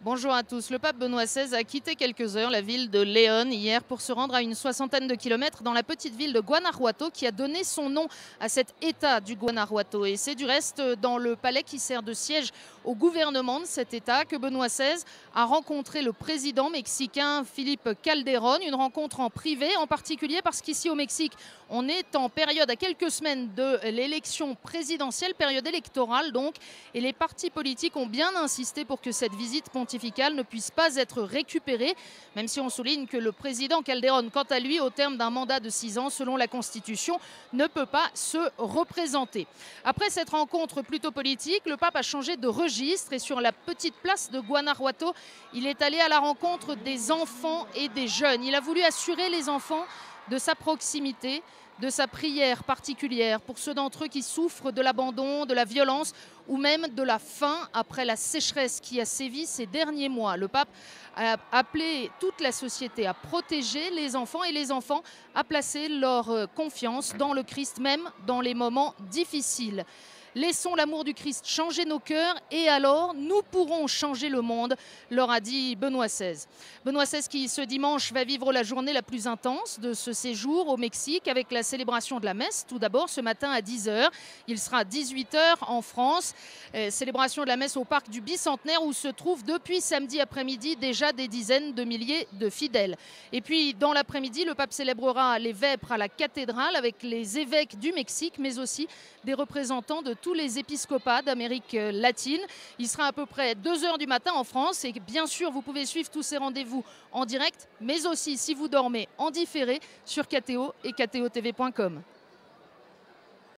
Bonjour à tous. Le pape Benoît XVI a quitté quelques heures la ville de León hier pour se rendre à une soixantaine de kilomètres dans la petite ville de Guanajuato qui a donné son nom à cet État du Guanajuato. Et c'est du reste dans le palais qui sert de siège au gouvernement de cet État que Benoît XVI a rencontré le président mexicain Felipe Calderón. Une rencontre en privé, en particulier parce qu'ici au Mexique, on est en période à quelques semaines de l'élection présidentielle, période électorale donc, et les partis politiques ont bien insisté pour que cette visite pontificale ne puisse pas être récupérée, même si on souligne que le président Calderón, quant à lui, au terme d'un mandat de 6 ans, selon la Constitution, ne peut pas se représenter. Après cette rencontre plutôt politique, le pape a changé de registre et sur la petite place de Guanajuato, il est allé à la rencontre des enfants et des jeunes. Il a voulu assurer les enfants de sa proximité, de sa prière particulière pour ceux d'entre eux qui souffrent de l'abandon, de la violence ou même de la faim après la sécheresse qui a sévi ces derniers mois. Le pape a appelé toute la société à protéger les enfants et les enfants à placer leur confiance dans le Christ, même dans les moments difficiles. Laissons l'amour du Christ changer nos cœurs et alors nous pourrons changer le monde, leur a dit Benoît XVI. Benoît XVI qui ce dimanche va vivre la journée la plus intense de ce séjour au Mexique avec la célébration de la messe. Tout d'abord ce matin à 10 h, il sera 18 h en France. Célébration de la messe au parc du Bicentenaire où se trouvent depuis samedi après-midi déjà des dizaines de milliers de fidèles. Et puis dans l'après-midi, le pape célébrera les vêpres à la cathédrale avec les évêques du Mexique mais aussi des représentants de tous les épiscopats d'Amérique latine. Il sera à peu près 2 h du matin en France et bien sûr vous pouvez suivre tous ces rendez-vous en direct mais aussi si vous dormez en différé sur KTO et ktotv.com.